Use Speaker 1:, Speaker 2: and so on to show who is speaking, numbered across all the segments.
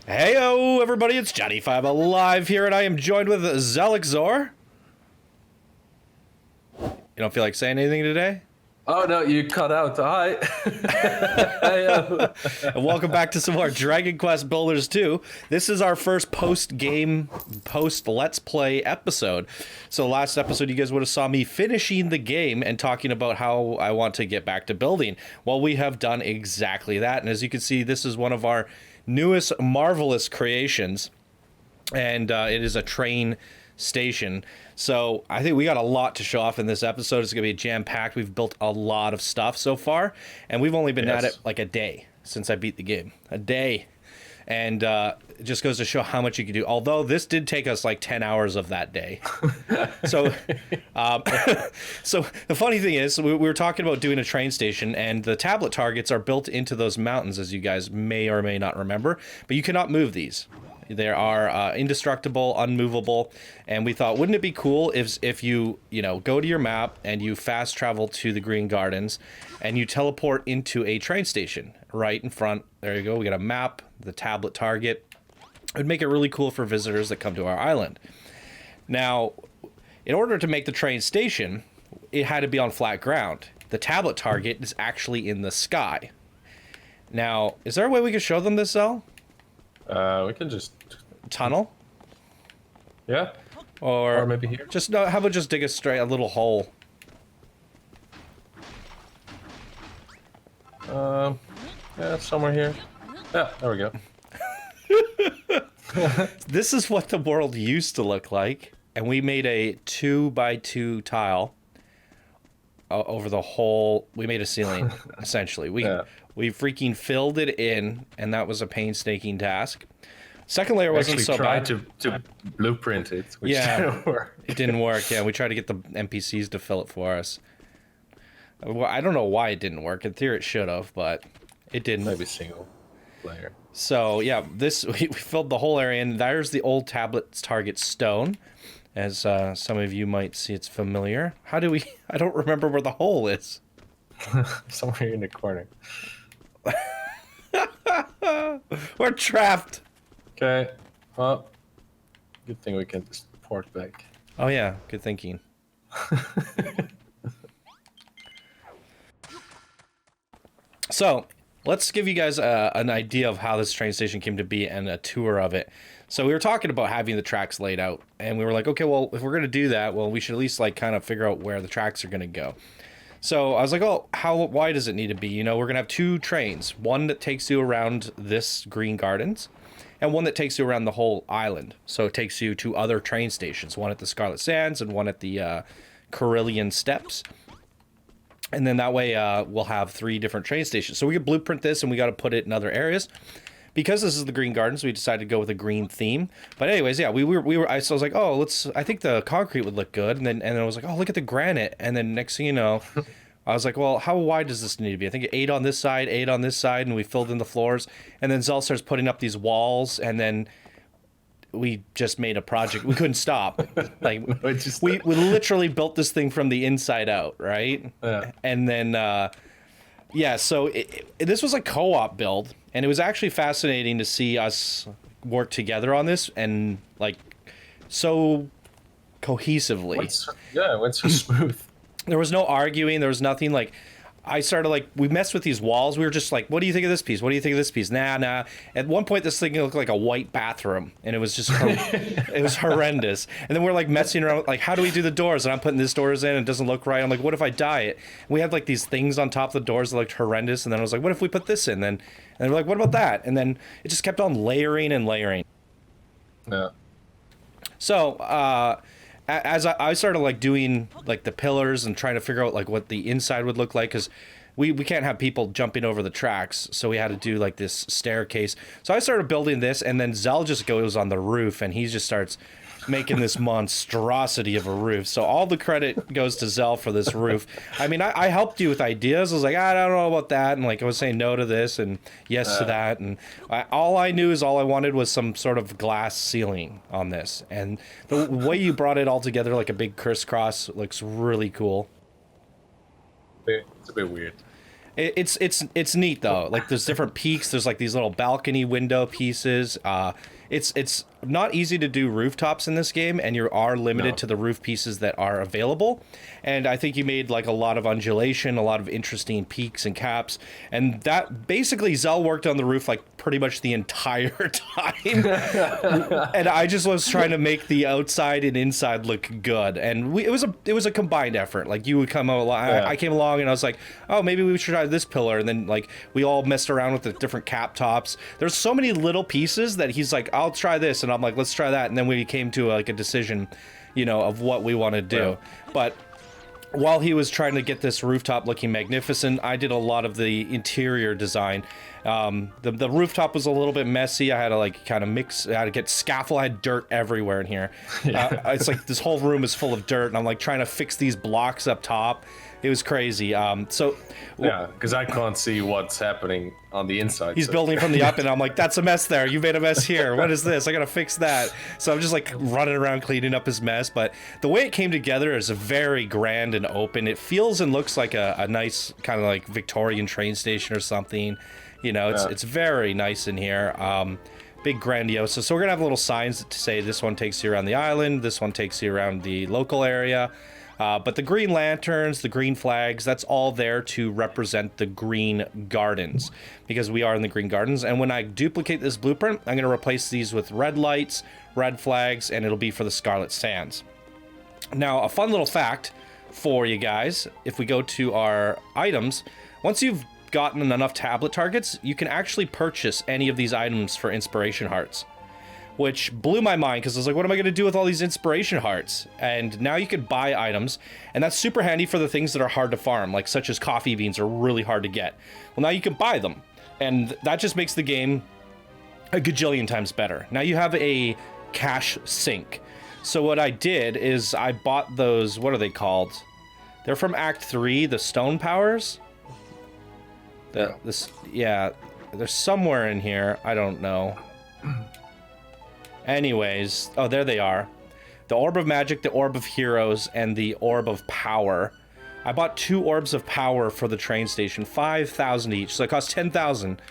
Speaker 1: Heyo, everybody, it's Johnny5 Alive here, and I am joined with Zelixor. You don't feel like saying anything today?
Speaker 2: Oh, no, you cut out. Hi.
Speaker 1: And welcome back to some more Dragon Quest Builders 2. This is our first post-game, post-Let's Play episode. So last episode, you guys would have saw me finishing the game and talking about how I want to get back to building. Well, we have done exactly that, and as you can see, this is one of our newest marvelous creations, and it is a train station. So I think we got a lot to show off in this episode. It's gonna be jam-packed. We've built a lot of stuff so far, and we've only been at it like a day since I beat the game. A day. And it just goes to show how much you can do. Although this did take us like 10 hours of that day. So so the funny thing is, we were talking about doing a train station, and the tablet targets are built into those mountains, as you guys may or may not remember. But you cannot move these. They are indestructible, unmovable, and we thought, wouldn't it be cool if you go to your map and you fast travel to the Green Gardens and you teleport into a train station right in front. There you go. We got a map, the tablet target. It would make it really cool for visitors that come to our island. Now, in order to make the train station, it had to be on flat ground. The tablet target is actually in the sky. Now, is there a way we could show them this, Zell?
Speaker 2: We can just
Speaker 1: tunnel,
Speaker 2: yeah,
Speaker 1: or
Speaker 2: maybe here.
Speaker 1: Just no. How about just dig a little hole?
Speaker 2: Yeah, somewhere here. Yeah, there we go.
Speaker 1: This is what the world used to look like, and we made a 2x2 tile over the whole. We made a ceiling essentially. We freaking filled it in, and that was a painstaking task. Second layer wasn't so bad.
Speaker 2: Tried to blueprint it, which didn't work.
Speaker 1: It didn't work. Yeah, we tried to get the NPCs to fill it for us. Well, I don't know why it didn't work. In theory, it should have, but it didn't.
Speaker 2: Maybe single player.
Speaker 1: So yeah, we filled the whole area, and there's the old tablet's target stone. As some of you might see, it's familiar. How do we? I don't remember where the hole is.
Speaker 2: Somewhere in the corner.
Speaker 1: We're trapped.
Speaker 2: Okay. Well, good thing we can just port back.
Speaker 1: Oh yeah, good thinking. So let's give you guys an idea of how this train station came to be and a tour of it. So we were talking about having the tracks laid out, and we were like, okay, well, if we're going to do that, well, we should at least like kind of figure out where the tracks are going to go. So I was like, oh, why does it need to be? We're going to have two trains, one that takes you around this Green Gardens and one that takes you around the whole island. So it takes you to other train stations, one at the Scarlet Sands and one at the Carillion Steps. And then that way we'll have 3 different train stations. So we could blueprint this, and we got to put it in other areas. Because this is the Green Gardens, we decided to go with a green theme. But anyways, yeah, so I was like, oh, I think the concrete would look good. And then I was like, oh, look at the granite. And then next thing you know, I was like, well, how wide does this need to be? I think 8 on this side, 8 on this side, and we filled in the floors. And then Zell starts putting up these walls, and then we just made a project. We couldn't stop. Like we literally built this thing from the inside out, right?
Speaker 2: Yeah.
Speaker 1: And then so this was a co-op build, and it was actually fascinating to see us work together on this, and like so cohesively.
Speaker 2: It went so smooth.
Speaker 1: There was no arguing. There was nothing. Like, I started we messed with these walls. We were just like, what do you think of this piece? What do you think of this piece? Nah. At one point, this thing looked like a white bathroom, and it was just, it was horrendous. And then we're like messing around, like, how do we do the doors? And I'm putting these doors in, and it doesn't look right. I'm like, what if I dye it? And we had like these things on top of the doors that looked horrendous. And then I was like, what if we put this in? And we're like, what about that? And then it just kept on layering and layering.
Speaker 2: Yeah.
Speaker 1: So, as I started like doing like the pillars and trying to figure out like what the inside would look like, because we can't have people jumping over the tracks, so we had to do like this staircase. So I started building this, and then Zell just goes on the roof, and he just starts making this monstrosity of a roof. So all the credit goes to Zell for this roof. I mean, I helped you with ideas. I was like, I don't know about that, and like I was saying no to this and yes to that, and all I knew is all I wanted was some sort of glass ceiling on this. And the way you brought it all together like a big crisscross looks really cool.
Speaker 2: It's a bit weird.
Speaker 1: It's neat though. Like there's different peaks. There's like these little balcony window pieces. It's not easy to do rooftops in this game, and you are limited to the roof pieces that are available. And I think you made like a lot of undulation, a lot of interesting peaks and caps, and that basically Zell worked on the roof like pretty much the entire time. And I just was trying to make the outside and inside look good, and it was a combined effort. Like you would come along, I came along, and I was like, oh, maybe we should try this pillar, and then like we all messed around with the different cap tops. There's so many little pieces that he's like, I'll try this, and I'm like, let's try that, and then we came to like a decision, of what we want to do. But while he was trying to get this rooftop looking magnificent, I did a lot of the interior design. The rooftop was a little bit messy. I had to like kind of mix. I had to get scaffold. I had dirt everywhere in here. It's like this whole room is full of dirt, and I'm like trying to fix these blocks up top. It was crazy.
Speaker 2: Because I can't see what's happening on the inside.
Speaker 1: He's building from the up, and I'm like, that's a mess there. You made a mess here. What is this? I gotta fix that. So I'm just like running around cleaning up his mess. But the way it came together is very grand and open. It feels and looks like a nice kind of like Victorian train station or something. It's very nice in here. Big grandiose. So we're gonna have little signs to say this one takes you around the island, this one takes you around the local area. But the green lanterns, the green flags, that's all there to represent the green gardens, because we are in the green gardens. And when I duplicate this blueprint, I'm going to replace these with red lights, red flags, and it'll be for the Scarlet Sands. Now, a fun little fact for you guys, if we go to our items, once you've gotten enough tablet targets, you can actually purchase any of these items for inspiration hearts, which blew my mind, because I was like, what am I going to do with all these inspiration hearts? And now you can buy items, and that's super handy for the things that are hard to farm, like such as coffee beans are really hard to get. Well, now you can buy them, and that just makes the game a gajillion times better. Now you have a cash sink. So what I did is I bought those, what are they called? They're from Act 3, the stone powers. They're somewhere in here. I don't know. Anyways, oh, there they are. The Orb of Magic, the Orb of Heroes, and the Orb of Power. I bought 2 Orbs of Power for the train station, 5,000 each. So it cost 10,000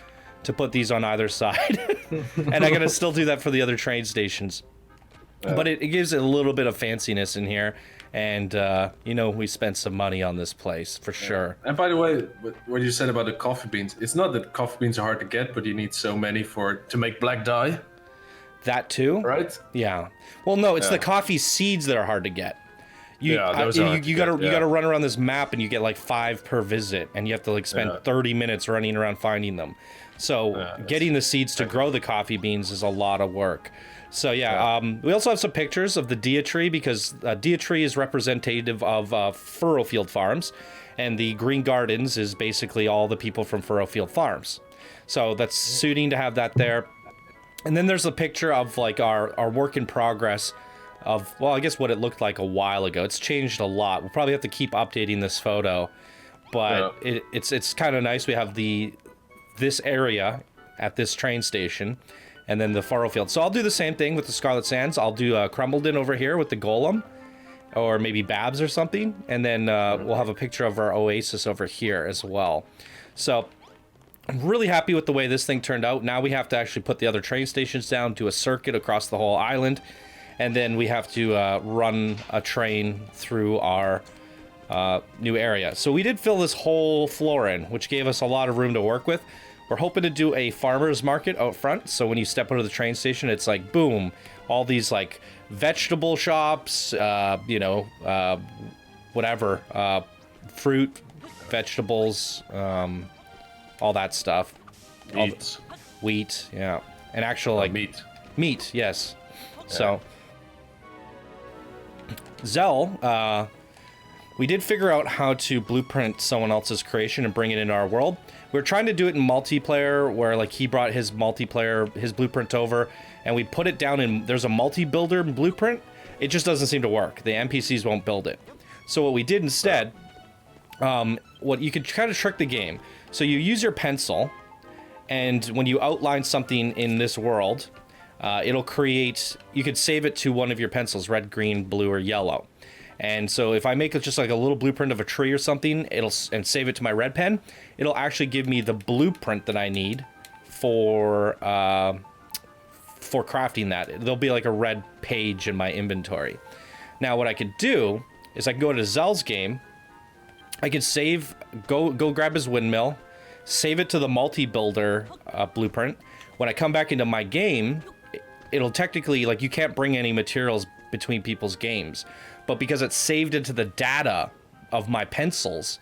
Speaker 1: to put these on either side. And I'm going to still do that for the other train stations. But it gives it a little bit of fanciness in here. And, we spent some money on this place, for sure.
Speaker 2: And by the way, what you said about the coffee beans, it's not that coffee beans are hard to get, but you need so many to make black dye.
Speaker 1: That too?
Speaker 2: Right?
Speaker 1: Yeah. Well, no, it's the coffee seeds that are hard to get. You gotta run around this map, and you get like 5 per visit, and you have to like spend 30 minutes running around finding them. So getting the seeds to grow the coffee beans is a lot of work. So we also have some pictures of the Dia Tree, because Dia Tree is representative of Furrowfield Farms, and the Green Gardens is basically all the people from Furrowfield Farms. So that's suiting to have that there. And then there's a picture of like our work in progress of, well, I guess what it looked like a while ago. It's changed a lot. We'll probably have to keep updating this photo, but it's kind of nice. We have this area at this train station, and then the Furrowfield. So I'll do the same thing with the Scarlet Sands. I'll do Crumbledon over here with the Golem, or maybe Babs or something, and then we'll have a picture of our Oasis over here as well. So I'm really happy with the way this thing turned out. Now we have to actually put the other train stations down, do a circuit across the whole island, and then we have to run a train through our new area. So we did fill this whole floor in, which gave us a lot of room to work with. We're hoping to do a farmer's market out front, so when you step out of the train station, it's like, boom, all these like vegetable shops, whatever, fruit, vegetables, all that stuff. Wheat, yeah. And actual, like... Meat, yes. Yeah. So, Zell, we did figure out how to blueprint someone else's creation and bring it into our world. We were trying to do it in multiplayer, where, like, he brought his blueprint over, and we put it down in... There's a multi-builder blueprint. It just doesn't seem to work. The NPCs won't build it. So what we did instead... what you could kind of trick the game. So you use your pencil, and when you outline something in this world, it'll create, you could save it to one of your pencils, red, green, blue, or yellow. And so if I make it just like a little blueprint of a tree or something, and save it to my red pen, it'll actually give me the blueprint that I need for crafting that. There'll be like a red page in my inventory. Now what I could do is I can go to Zell's game. I could save, go grab his windmill, save it to the multi-builder blueprint. When I come back into my game, it'll technically, like, you can't bring any materials between people's games. But because it's saved into the data of my pencils,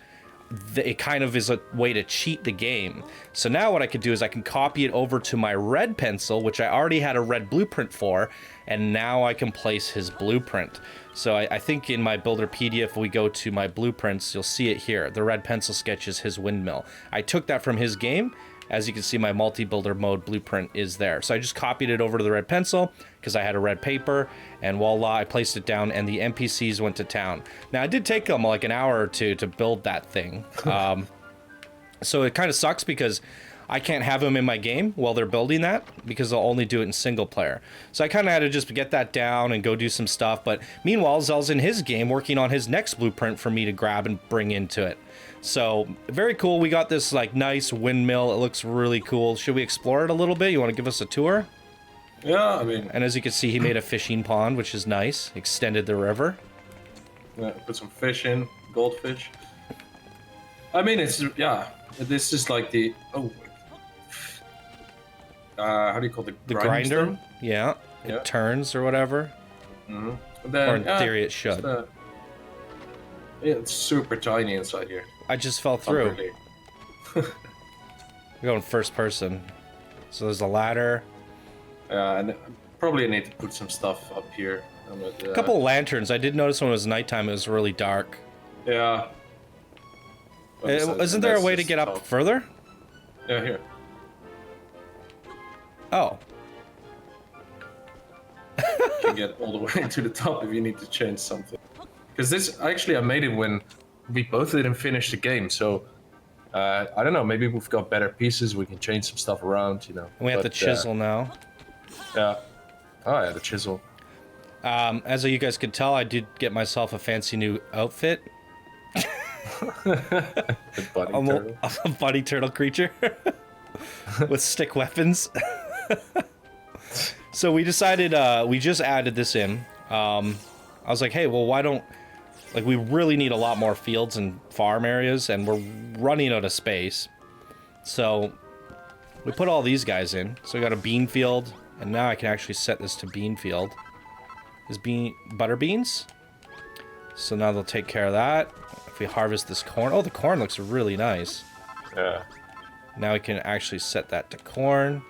Speaker 1: it kind of is a way to cheat the game. So now what I could do is I can copy it over to my red pencil, which I already had a red blueprint for, and now I can place his blueprint. So I think in my Builderpedia, if we go to my blueprints, you'll see it here. The red pencil sketch is his windmill. I took that from his game. As you can see, my multi-builder mode blueprint is there. So I just copied it over to the red pencil because I had a red paper, and voila, I placed it down, and the NPCs went to town. Now, it did take them like an hour or two to build that thing. So it kind of sucks because I can't have them in my game while they're building that because they'll only do it in single player. So I kind of had to just get that down and go do some stuff. But meanwhile, Zell's in his game working on his next blueprint for me to grab and bring into it. So very cool. We got this like nice windmill. It looks really cool. Should we explore it a little bit? You want to give us a tour?
Speaker 2: Yeah, I mean...
Speaker 1: And as you can see, he made a fishing pond, which is nice. Extended the river.
Speaker 2: Yeah, put some fish in, goldfish. I mean, it's, yeah, this is like the, how do you call it?
Speaker 1: The grinder? Yeah. It turns or whatever.
Speaker 2: Mm-hmm. Then,
Speaker 1: or in theory it should.
Speaker 2: It's super tiny inside here.
Speaker 1: I just fell through.
Speaker 2: Really.
Speaker 1: We're going first person. So there's a ladder.
Speaker 2: And probably need to put some stuff up here.
Speaker 1: A couple of lanterns. I did notice when it was nighttime, it was really dark.
Speaker 2: Yeah.
Speaker 1: Isn't there a way to get up further?
Speaker 2: Yeah, here.
Speaker 1: Oh.
Speaker 2: You can get all the way to the top if you need to change something. Because this, actually, I made it when we both didn't finish the game, so... I don't know, maybe we've got better pieces, we can change some stuff around, you know.
Speaker 1: We have the chisel now.
Speaker 2: Yeah. Oh, yeah, the chisel.
Speaker 1: As you guys could tell, I did get myself a fancy new outfit.
Speaker 2: The bunny turtle.
Speaker 1: A bunny turtle creature. With stick weapons. So we decided, we just added this in. I was like, hey, well, why don't... Like, we really need a lot more fields and farm areas, and we're running out of space. So we put all these guys in. So we got a bean field, and now I can actually set this to bean field. Is butter beans? So now they'll take care of that. If we harvest this corn... Oh, the corn looks really nice.
Speaker 2: Yeah.
Speaker 1: Now we can actually set that to corn.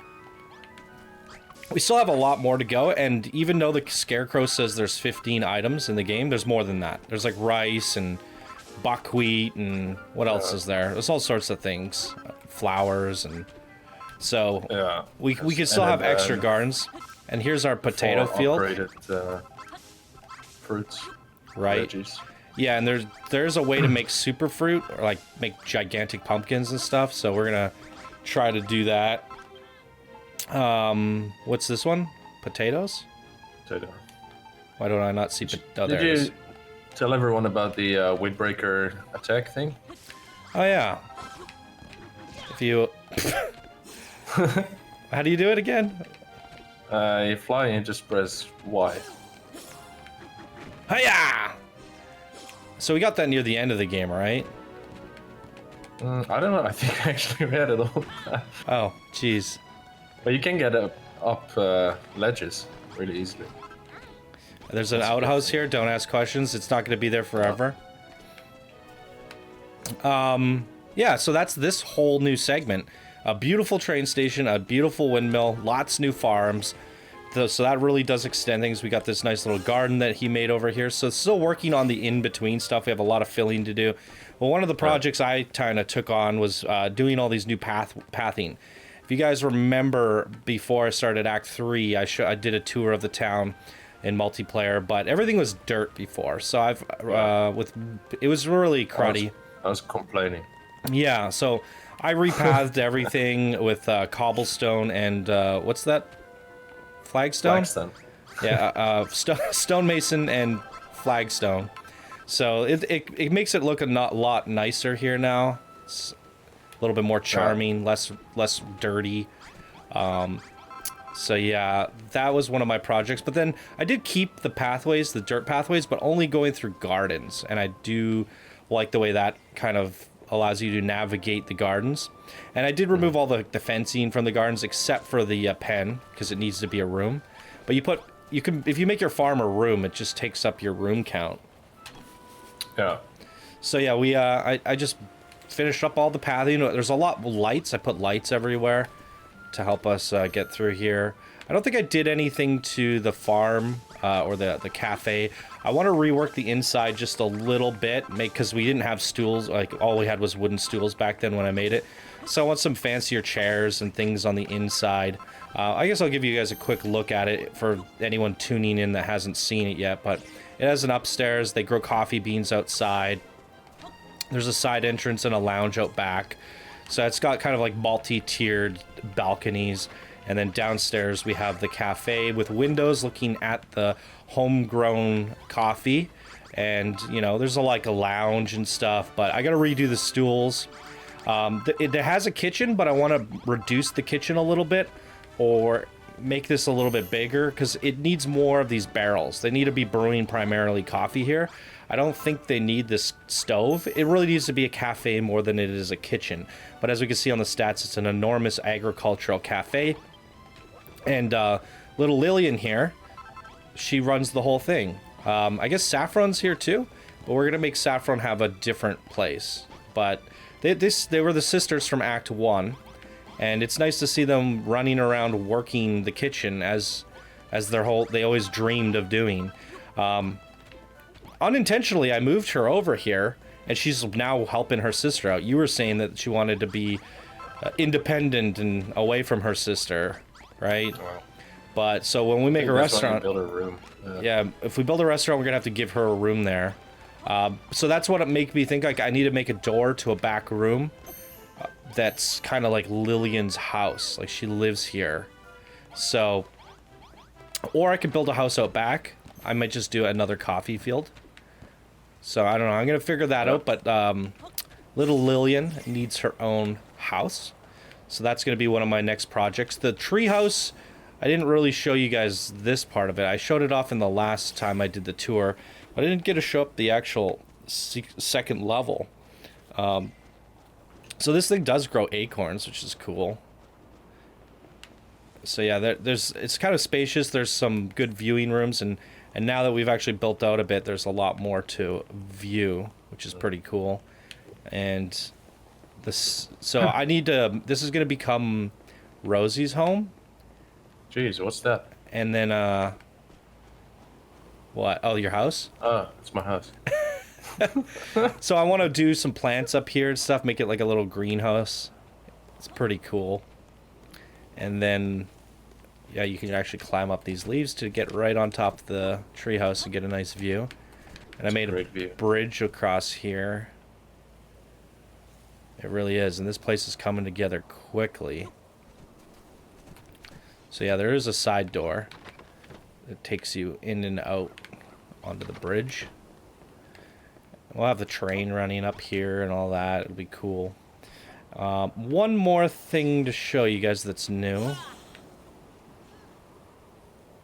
Speaker 1: We still have a lot more to go, and even though the scarecrow says there's 15 items in the game, there's more than that. There's like rice and buckwheat and what else is there? There's all sorts of things. Flowers and... So we can still have extra gardens. And here's our potato field.
Speaker 2: Fruits.
Speaker 1: Right.
Speaker 2: Veggies.
Speaker 1: Yeah, and there's a way to make super fruit, or like make gigantic pumpkins and stuff, so we're gonna try to do that. What's this one? Potatoes?
Speaker 2: Potato.
Speaker 1: Why don't I not see
Speaker 2: Did you tell everyone about the windbreaker attack thing?
Speaker 1: Oh yeah. If you... How do you do it again?
Speaker 2: You fly and just press Y.
Speaker 1: Hiya! So we got that near the end of the game, right?
Speaker 2: I don't know. I think I actually read it all.
Speaker 1: Oh, jeez.
Speaker 2: But you can get up ledges really easily.
Speaker 1: There's an outhouse here. Don't ask questions. It's not going to be there forever. Yeah, so that's this whole new segment. A beautiful train station, a beautiful windmill, lots new farms. So that really does extend things. We got this nice little garden that he made over here. So still working on the in-between stuff. We have a lot of filling to do. Well, one of the projects I kind of took on was doing all these new pathing. If you guys remember, before I started Act 3, I did a tour of the town in multiplayer, but everything was dirt before. So it was really cruddy.
Speaker 2: I was complaining.
Speaker 1: Yeah, so I repathed everything with cobblestone and what's that? Flagstone?
Speaker 2: Flagstone.
Speaker 1: Yeah, stonemason and flagstone. So it makes it look a lot nicer here now. It's a little bit more charming, less dirty. So yeah, that was one of my projects. But then I did keep the pathways, the dirt pathways, but only going through gardens. And I do like the way that kind of allows you to navigate the gardens. And I did remove all the fencing from the gardens except for the pen, because it needs to be a room. But you can if you make your farm a room, it just takes up your room count.
Speaker 2: Yeah.
Speaker 1: So yeah, I just finished up all the pathing. There's a lot of lights. I put lights everywhere to help us get through here. I don't think I did anything to the farm or the cafe. I want to rework the inside just a little bit, because we didn't have stools. Like, all we had was wooden stools back then when I made it. So I want some fancier chairs and things on the inside. I guess I'll give you guys a quick look at it for anyone tuning in that hasn't seen it yet. But it has an upstairs. They grow coffee beans outside. There's a side entrance and a lounge out back. So it's got kind of like multi-tiered balconies. And then downstairs we have the cafe with windows looking at the homegrown coffee. And, you know, there's like a lounge and stuff. But I got to redo the stools. It has a kitchen, but I want to reduce the kitchen a little bit. Or make this a little bit bigger, because it needs more of these barrels. They need to be brewing primarily coffee here. I don't think they need this stove. It really needs to be a cafe more than it is a kitchen. But as we can see on the stats, it's an enormous agricultural cafe. And little Lillian here, she runs the whole thing. I guess Saffron's here too, but we're gonna make Saffron have a different place. But they were the sisters from Act 1, and it's nice to see them running around working the kitchen as they always dreamed of doing. Unintentionally, I moved her over here, and she's now helping her sister out. You were saying that she wanted to be independent and away from her sister, right?
Speaker 2: Wow.
Speaker 1: But so when we make a restaurant,
Speaker 2: build a room.
Speaker 1: yeah, if we build a restaurant, we're gonna have to give her a room there. So that's what it made me think, like, I need to make a door to a back room that's kind of like Lillian's house, like she lives here. So, or I could build a house out back. I might just do another coffee field. So I don't know. I'm gonna figure that out. But little Lillian needs her own house, so that's gonna be one of my next projects. The treehouse, I didn't really show you guys this part of it. I showed it off in the last time I did the tour, but I didn't get to show up the actual second level. So this thing does grow acorns, which is cool. So yeah, it's kind of spacious. There's some good viewing rooms, and now that we've actually built out a bit, there's a lot more to view, which is pretty cool. And so I need to. This is gonna become Rosie's home.
Speaker 2: Jeez, what's that?
Speaker 1: And then what? Oh, your house?
Speaker 2: It's my house.
Speaker 1: So I want to do some plants up here and stuff, make it like a little greenhouse. It's pretty cool. And then, yeah, you can actually climb up these leaves to get right on top of the treehouse and get a nice view. And I made a bridge across here. It really is, and this place is coming together quickly. So yeah, there is a side door that takes you in and out onto the bridge. We'll have the train running up here and all that. It'll be cool. One more thing to show you guys that's new.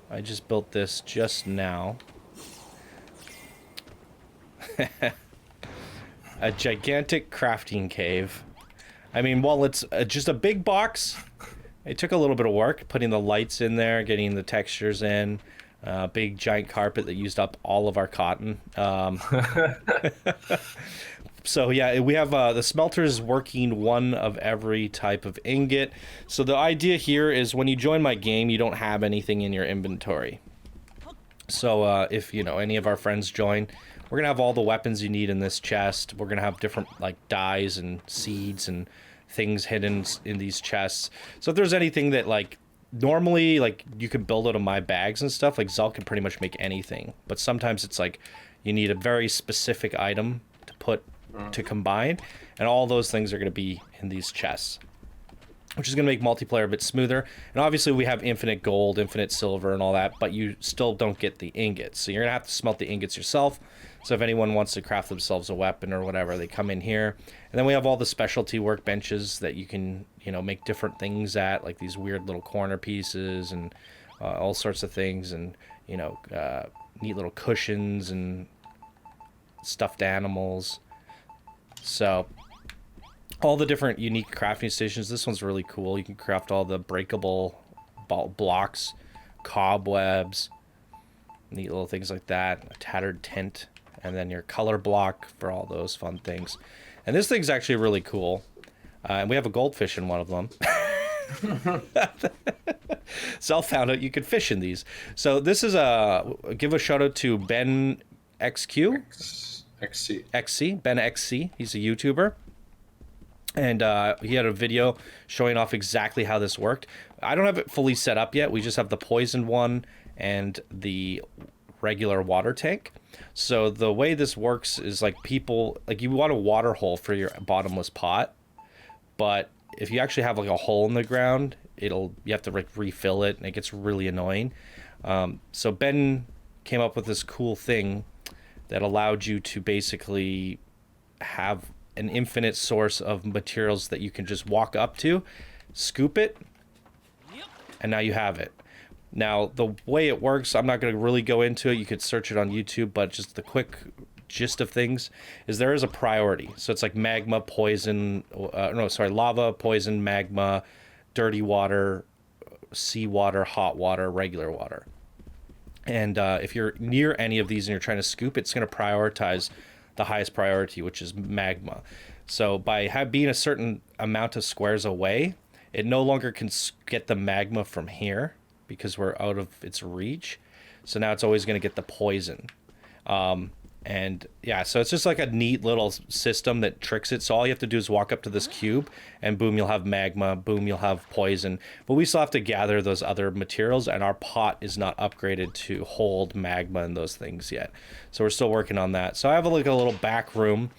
Speaker 1: I just built this just now. A gigantic crafting cave. I mean, while it's just a big box, it took a little bit of work putting the lights in there, getting the textures in. Big giant carpet that used up all of our cotton. So yeah, we have the smelters working one of every type of ingot. So the idea here is when you join my game, you don't have anything in your inventory. So if you know any of our friends join, we're gonna have all the weapons you need in this chest. We're gonna have different like dyes and seeds and things hidden in these chests. So if there's anything that like normally like you could build out of my bags and stuff, like Zell can pretty much make anything, but sometimes it's like you need a very specific item to put to combine, and all those things are going to be in these chests. which is going to make multiplayer a bit smoother. And obviously we have infinite gold, infinite silver, and all that, but you still don't get the ingots. So you're going to have to smelt the ingots yourself. So if anyone wants to craft themselves a weapon or whatever, they come in here. And then we have all the specialty workbenches that you can, you know, make different things at, like these weird little corner pieces and all sorts of things, and, you know, neat little cushions and stuffed animals. So all the different unique crafting stations. This one's really cool. You can craft all the breakable blocks, cobwebs, neat little things like that, a tattered tent, and then your color block for all those fun things. And this thing's actually really cool. And we have a goldfish in one of them. Sal found out you could fish in these. So this is give a shout out to Ben XQ. XC. Ben XC. He's a YouTuber. And he had a video showing off exactly how this worked. I don't have it fully set up yet. We just have the poisoned one and the regular water tank. So the way this works is like you want a water hole for your bottomless pot, but if you actually have like a hole in the ground, you have to like refill it, and it gets really annoying. So Ben came up with this cool thing that allowed you to basically have an infinite source of materials that you can just walk up to, scoop it, and now you have it. Now, the way it works, I'm not going to really go into it. You could search it on YouTube, but just the quick gist of things is there is a priority. So it's like magma, poison, lava, poison, magma, dirty water, seawater, hot water, regular water. And if you're near any of these and you're trying to scoop, it's going to prioritize the highest priority, which is magma. So by being a certain amount of squares away, it no longer can get the magma from here because we're out of its reach. So now it's always going to get the poison. And yeah, so it's just like a neat little system that tricks it. So all you have to do is walk up to this cube and boom, you'll have magma, boom, you'll have poison. But we still have to gather those other materials, and our pot is not upgraded to hold magma and those things yet. So we're still working on that. So I have like a little back room.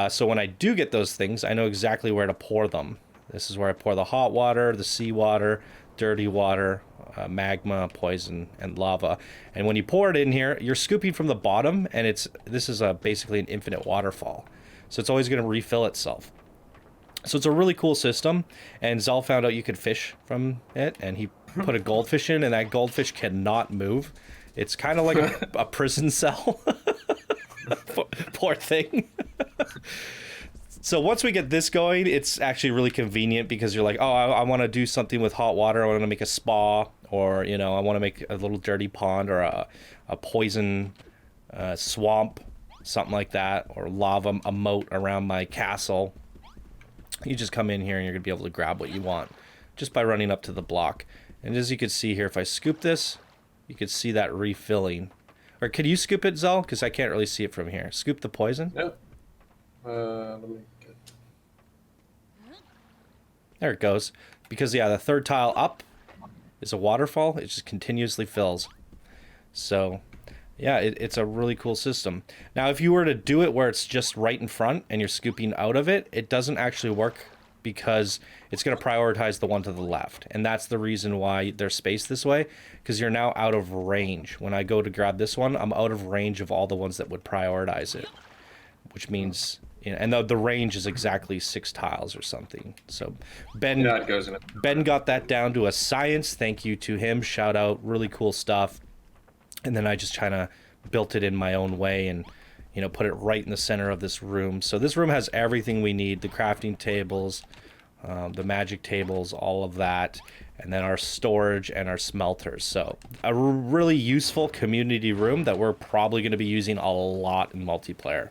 Speaker 1: So when I do get those things, I know exactly where to pour them. This is where I pour the hot water, the seawater, dirty water, magma, poison, and lava. And when you pour it in here, you're scooping from the bottom, and this is basically an infinite waterfall. So it's always going to refill itself. So it's a really cool system, and Zal found out you could fish from it, and he put a goldfish in, and that goldfish cannot move. It's kind of like a prison cell. Poor thing. So once we get this going, it's actually really convenient because you're like, oh, I want to do something with hot water. I want to make a spa, or, you know, I want to make a little dirty pond, or a poison swamp, something like that, or lava, a moat around my castle. You just come in here and you're going to be able to grab what you want just by running up to the block. And as you can see here, if I scoop this, you can see that refilling. Or could you scoop it, Zal? Because I can't really see it from here. Scoop the poison?
Speaker 2: Yeah. Let me get...
Speaker 1: There it goes. Because, yeah, the third tile up is a waterfall. It just continuously fills. So, yeah, it's a really cool system. Now, if you were to do it where it's just right in front and you're scooping out of it, it doesn't actually work because it's going to prioritize the one to the left. And that's the reason why they're spaced this way, because you're now out of range. When I go to grab this one, I'm out of range of all the ones that would prioritize it, which means... You know, and the range is exactly 6 tiles or something. So Ben got that down to a science. Thank you to him. Shout out. Really cool stuff. And then I just kind of built it in my own way and, you know, put it right in the center of this room. So this room has everything we need. The crafting tables, the magic tables, all of that. And then our storage and our smelters. So a really useful community room that we're probably going to be using a lot in multiplayer.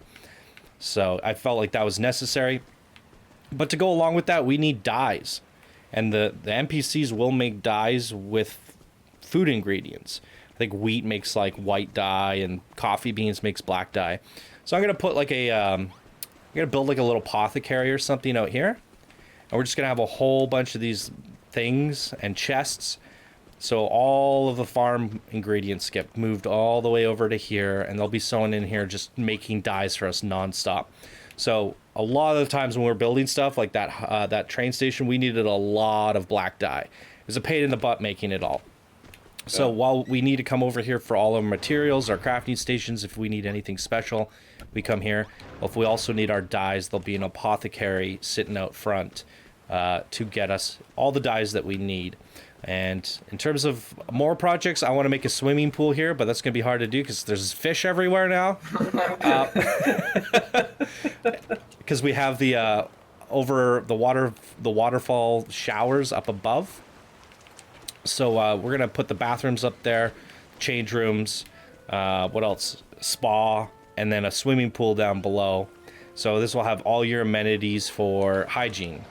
Speaker 1: So I felt like that was necessary. But to go along with that, we need dyes. And the NPCs will make dyes with food ingredients. I think wheat makes like white dye, and coffee beans makes black dye. So I'm going to put like I'm going to build like a little apothecary or something out here. And we're just going to have a whole bunch of these things and chests. So all of the farm ingredients get moved all the way over to here, and they'll be sewn in here just making dyes for us nonstop. So a lot of the times when we're building stuff like that train station, we needed a lot of black dye. It was a pain in the butt making it all. So while we need to come over here for all our materials, our crafting stations, if we need anything special, we come here. If we also need our dyes, there'll be an apothecary sitting out front to get us all the dyes that we need. And in terms of more projects, I want to make a swimming pool here, but that's going to be hard to do because there's fish everywhere now. Because we have the over the waterfall showers up above. So we're going to put the bathrooms up there, change rooms, what else? Spa, and then a swimming pool down below. So this will have all your amenities for hygiene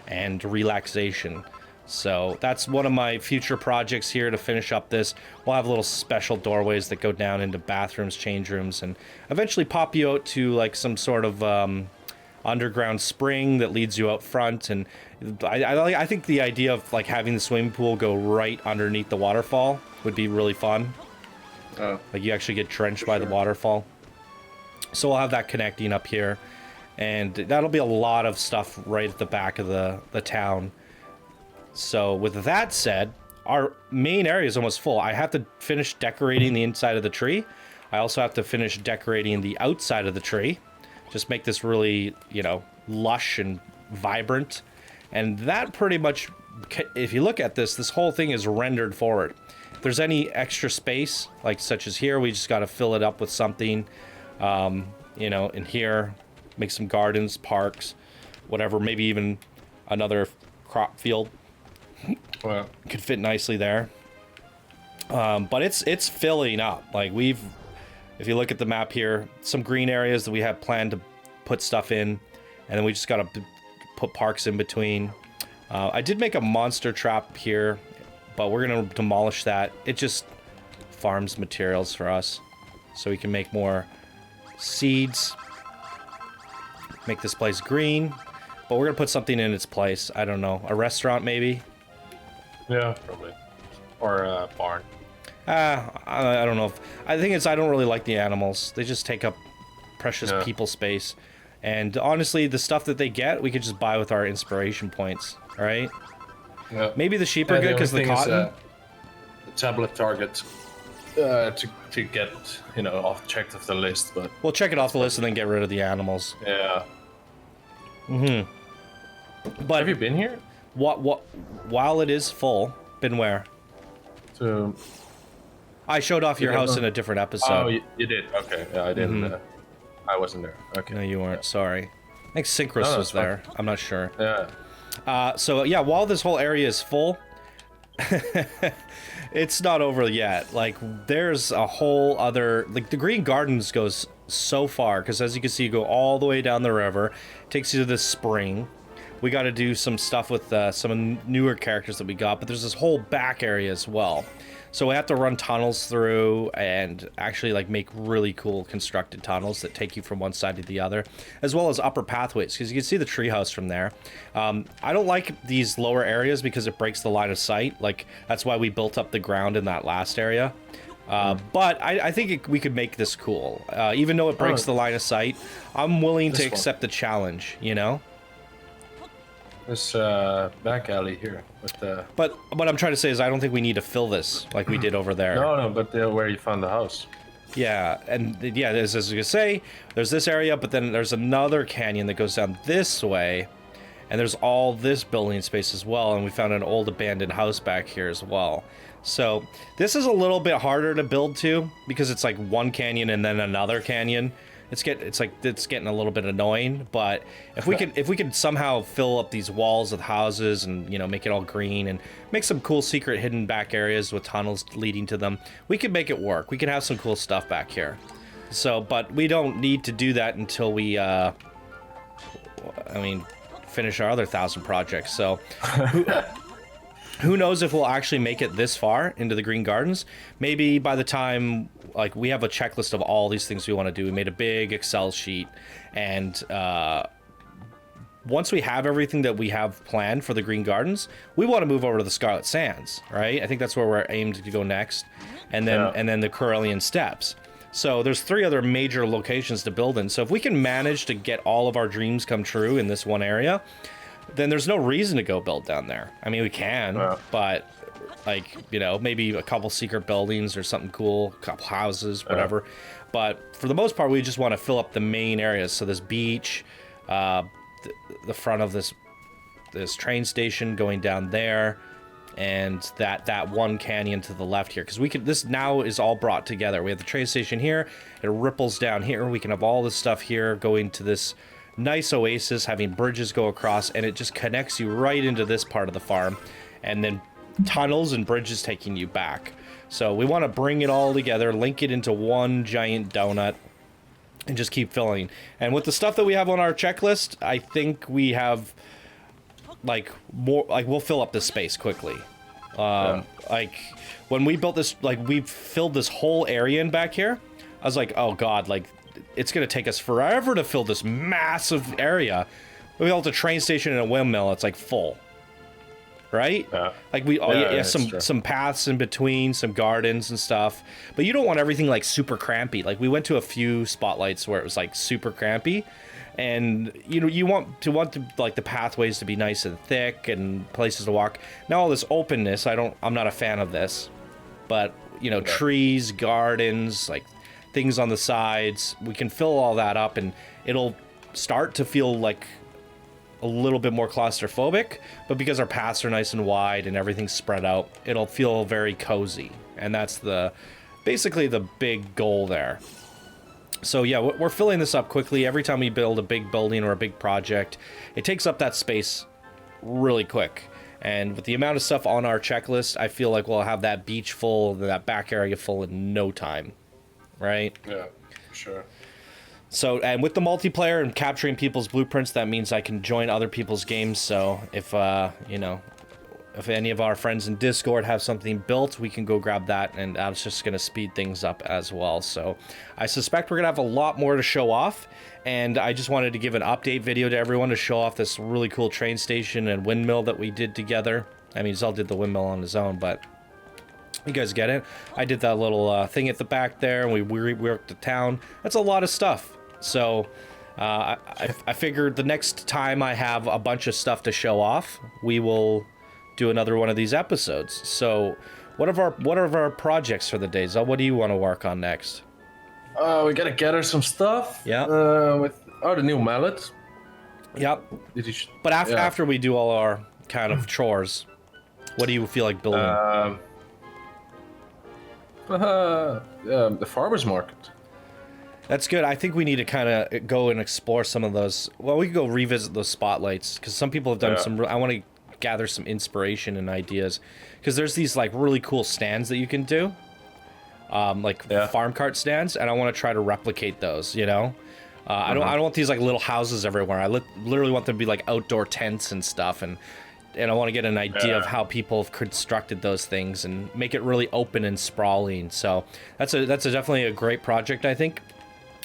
Speaker 1: and relaxation. So that's one of my future projects here to finish up this. We'll have little special doorways that go down into bathrooms, change rooms, and eventually pop you out to like some sort of underground spring that leads you out front. And I think the idea of like having the swimming pool go right underneath the waterfall would be really fun. Like you actually get drenched by the waterfall. So we'll have that connecting up here, and that'll be a lot of stuff right at the back of the town. So with that said, our main area is almost full. I have to finish decorating the inside of the tree. I also have to finish decorating the outside of the tree. Just make this really, you know, lush and vibrant. And that pretty much, if you look at this whole thing is rendered forward. If there's any extra space, like such as here, we just got to fill it up with something. You know, in here, make some gardens, parks, whatever, maybe even another crop field.
Speaker 2: Well,
Speaker 1: Could fit nicely there. But it's filling up. Like if you look at the map here, some green areas that we have planned to put stuff in, and then we just got to put parks in between. I did make a monster trap here, but we're going to demolish that. It just farms materials for us, so we can make more seeds, make this place green, but we're going to put something in its place. I don't know, a restaurant maybe?
Speaker 2: yeah, probably. Or a barn.
Speaker 1: I don't know. I don't really like the animals. They just take up precious people space. And honestly, the stuff that they get, we could just buy with our inspiration points, right?
Speaker 2: Yeah.
Speaker 1: Maybe the sheep are good because the cotton.
Speaker 2: A tablet target to get, you know, checked off the list, but
Speaker 1: We'll check it off the list and then get rid of the animals.
Speaker 2: yeah.
Speaker 1: But
Speaker 2: Have you been here?
Speaker 1: while it is full, been where?
Speaker 2: So
Speaker 1: I showed off your
Speaker 2: Yeah,
Speaker 1: house
Speaker 2: no.
Speaker 1: in a different episode.
Speaker 2: oh, you did. Okay, yeah, I didn't. I wasn't there. Okay.
Speaker 1: No, you weren't. Sorry. I think Synchros
Speaker 2: No,
Speaker 1: was
Speaker 2: it's fine.
Speaker 1: there. I'm not sure.
Speaker 2: Yeah.
Speaker 1: So yeah, while this whole area is full, it's not over yet. Like there's a whole other, like the Green Gardens goes so far, because as you can see, you go all the way down the river, takes you to this spring. We got to do some stuff with some newer characters that we got, but there's this whole back area as well. So we have to run tunnels through and actually like make really cool constructed tunnels that take you from one side to the other, as well as upper pathways, because you can see the treehouse from there. I don't like these lower areas because it breaks the line of sight. Like that's why we built up the ground in that last area. But I think we could make this cool. Even though it breaks the line of sight, I'm willing to accept the challenge, you know?
Speaker 2: This back alley here with the.
Speaker 1: But what I'm trying to say is I don't think we need to fill this like we did over there.
Speaker 2: No, but where you found the house.
Speaker 1: Yeah, and yeah, as you say, there's this area, but then there's another canyon that goes down this way, and there's all this building space as well, and we found an old abandoned house back here as well. So this is a little bit harder to build to because it's like one canyon and then another canyon. It's getting a little bit annoying, but if we could somehow fill up these walls with houses and, you know, make it all green and make some cool secret hidden back areas with tunnels leading to them, we could make it work. We could have some cool stuff back here. So, but we don't need to do that until we finish our other 1,000 projects. So who knows if we'll actually make it this far into the Green Gardens. Maybe by the time, like, we have a checklist of all these things we want to do. We made a big Excel sheet, and once we have everything that we have planned for the Green Gardens, we want to move over to the Scarlet Sands, right? I think that's where we're aimed to go next, and then the Corellian Steppes. So there's 3 other major locations to build in. So if we can manage to get all of our dreams come true in this one area, then there's no reason to go build down there. I mean, we can, but like, you know, maybe a couple secret buildings or something cool, a couple houses, whatever. But for the most part, we just want to fill up the main areas. So this beach, the front of this train station going down there, and that one canyon to the left here, because this now is all brought together. We have the train station here, it ripples down here, we can have all this stuff here going to this nice oasis, having bridges go across, and it just connects you right into this part of the farm, and then tunnels and bridges taking you back. So we want to bring it all together, link it into one giant donut, and just keep filling. And with the stuff that we have on our checklist, I think we have like more, like we'll fill up this space quickly. Like when we built this, like we filled this whole area in back here, I was like, oh god, like it's gonna take us forever to fill this massive area. We built a train station and a windmill, it's like full, right? Like we some paths in between, some gardens and stuff, but you don't want everything like super crampy. Like we went to a few spotlights where it was like super crampy, and you know, you want like the pathways to be nice and thick and places to walk. Now all this openness, I'm not a fan of this, but you know, trees, gardens, like things on the sides, we can fill all that up and it'll start to feel like a little bit more claustrophobic, but because our paths are nice and wide and everything's spread out, it'll feel very cozy. And that's basically the big goal there. So yeah, we're filling this up quickly. Every time we build a big building or a big project, it takes up that space really quick. And with the amount of stuff on our checklist, I feel like we'll have that beach full, that back area full in no time, right?
Speaker 2: Yeah, for sure.
Speaker 1: So, and with the multiplayer and capturing people's blueprints, that means I can join other people's games. So if, you know, if any of our friends in Discord have something built, we can go grab that, and that's just going to speed things up as well. So I suspect we're going to have a lot more to show off, and I just wanted to give an update video to everyone to show off this really cool train station and windmill that we did together. I mean, Zell did the windmill on his own, but you guys get it. I did that little thing at the back there, and we worked the town. That's a lot of stuff. So I figured the next time I have a bunch of stuff to show off, we will do another one of these episodes. So what are our projects for the day, Zell? What do you want to work on next?
Speaker 2: We gotta gather some stuff.
Speaker 1: Yeah.
Speaker 2: With the new mallet.
Speaker 1: Yep. But after we do all our kind of chores, what do you feel like building?
Speaker 2: The farmer's market.
Speaker 1: That's good. I think we need to kind of go and explore some of those. Well, we could go revisit those spotlights, because some people have done some. I want to gather some inspiration and ideas, because there's these like really cool stands that you can do, farm cart stands, and I want to try to replicate those. You know, I don't want these like little houses everywhere. I literally want them to be like outdoor tents and stuff, and I want to get an idea of how people have constructed those things and make it really open and sprawling. So that's definitely a great project, I think.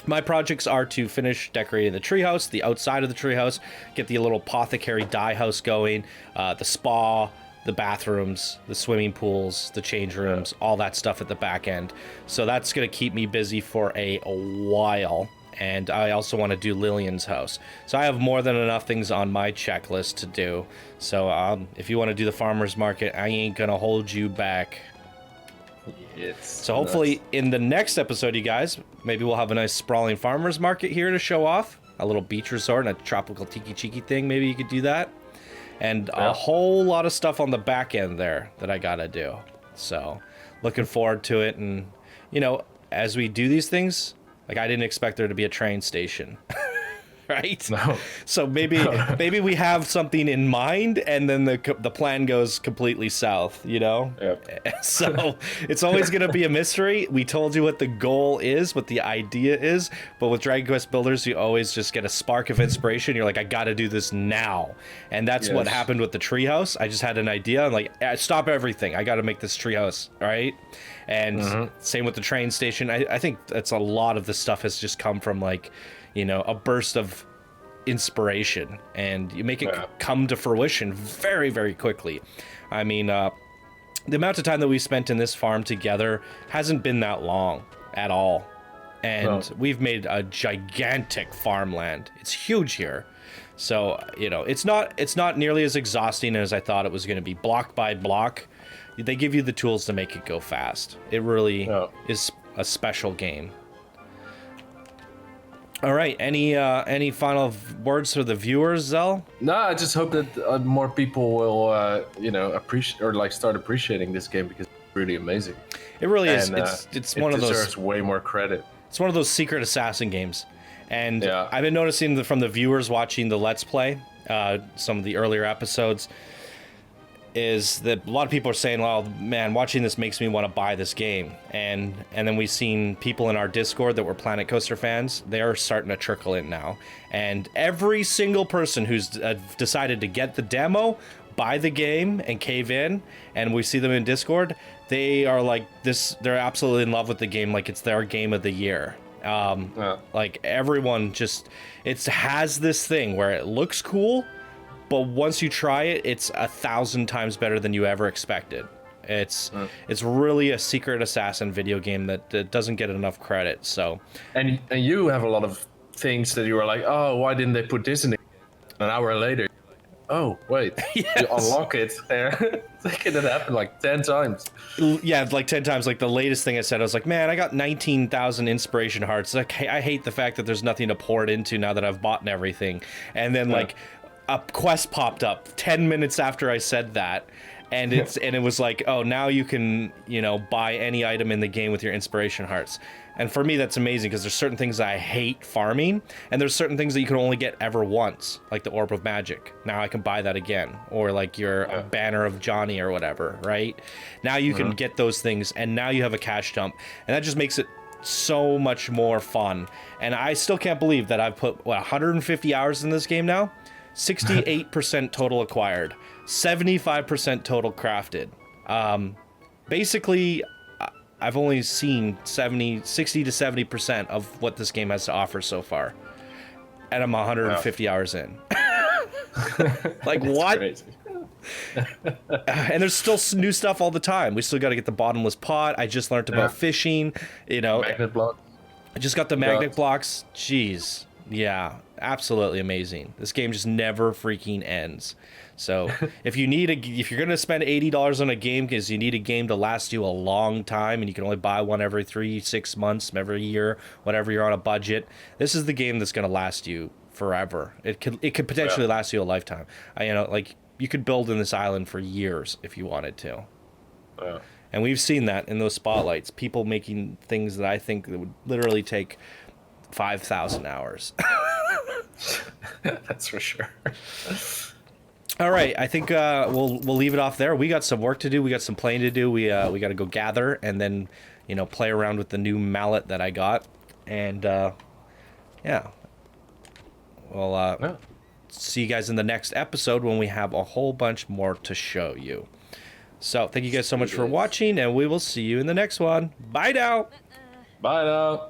Speaker 1: My projects are to finish decorating the treehouse, the outside of the treehouse, get the little apothecary dye house going, the spa, the bathrooms, the swimming pools, the change rooms, all that stuff at the back end. So that's going to keep me busy for a while. And I also want to do Lillian's house. So I have more than enough things on my checklist to do. So if you want to do the farmer's market, I ain't going to hold you back. So hopefully in the next episode, you guys, maybe we'll have a nice sprawling farmer's market here to show off. A little beach resort and a tropical tiki chiki thing. Maybe you could do that. And a whole lot of stuff on the back end there that I gotta do. So looking forward to it. And, you know, as we do these things, like I didn't expect there to be a train station. Right? No. So maybe we have something in mind, and then the plan goes completely south, you know? Yep. So it's always going to be a mystery. We told you what the goal is, what the idea is, but with Dragon Quest Builders, you always just get a spark of inspiration. You're like, I got to do this now. And that's what happened with the treehouse. I just had an idea. I'm like, stop everything. I got to make this treehouse, right? And same with the train station. I think that's a lot of the stuff has just come from like, you know, a burst of inspiration, and you make it come to fruition very, very quickly. I mean, the amount of time that we spent in this farm together hasn't been that long at all. and we've made a gigantic farmland. It's huge here. So, you know, it's not nearly as exhausting as I thought it was going to be. Block by block, they give you the tools to make it go fast. It really is a special game. All right, any final words for the viewers, Zell?
Speaker 2: No, I just hope that more people will, you know, appreciate or like start appreciating this game because it's really amazing.
Speaker 1: It really is. It's one of those. It
Speaker 2: deserves way more credit.
Speaker 1: It's one of those secret assassin games, and I've been noticing from the viewers watching the Let's Play, some of the earlier episodes, is that a lot of people are saying, well, man, watching this makes me want to buy this game. And then we've seen people in our Discord that were Planet Coaster fans. They're starting to trickle in now. And every single person who's decided to get the demo, buy the game, and cave in, and we see them in Discord, they are like this. They're absolutely in love with the game, like it's their game of the year. Like everyone just, it has this thing where it looks cool, but once you try it, it's 1,000 times better than you ever expected. It's really a secret assassin video game that doesn't get enough credit. So, and
Speaker 2: you have a lot of things that you were like, oh, why didn't they put this in it? An hour later, oh wait, you unlock it. Thinking it happened like 10 times.
Speaker 1: Yeah, like 10 times. Like the latest thing I said, I was like, man, I got 19,000 inspiration hearts. Like, I hate the fact that there's nothing to pour it into now that I've bought and everything. And then like a quest popped up 10 minutes after I said that, and it was like, oh, now you can, you know, buy any item in the game with your inspiration hearts. And for me, that's amazing because there's certain things I hate farming, and there's certain things that you can only get ever once, like the Orb of Magic. Now I can buy that again, or like your Banner of Johnny or whatever, right? Now you can get those things, and now you have a cash dump, and that just makes it so much more fun. And I still can't believe that I've put 150 hours in this game now. 68% total acquired, 75% total crafted. Basically, I've only seen 60 to 70% of what this game has to offer so far, and I'm 150 hours in. Like, what? Crazy. And there's still new stuff all the time. We still got to get the bottomless pot. I just learned about fishing. You know,
Speaker 2: magnet block.
Speaker 1: I just got the magnet blocks. Jeez. Yeah, absolutely amazing. This game just never freaking ends. So if you're gonna spend $80 on a game because you need a game to last you a long time, and you can only buy one every 3-6 months, every year, whatever you're on a budget, this is the game that's gonna last you forever. It could potentially last you a lifetime. Like you could build in this island for years if you wanted to. And we've seen that in those spotlights. People making things that I think that would literally take 5,000 hours.
Speaker 2: That's for sure.
Speaker 1: All right, I think we'll leave it off there. We got some work to do. We got some playing to do. We got to go gather and then, you know, play around with the new mallet that I got. And we'll see you guys in the next episode when we have a whole bunch more to show you. So thank you guys so much for watching, and we will see you in the next one. Bye now.
Speaker 2: Bye now.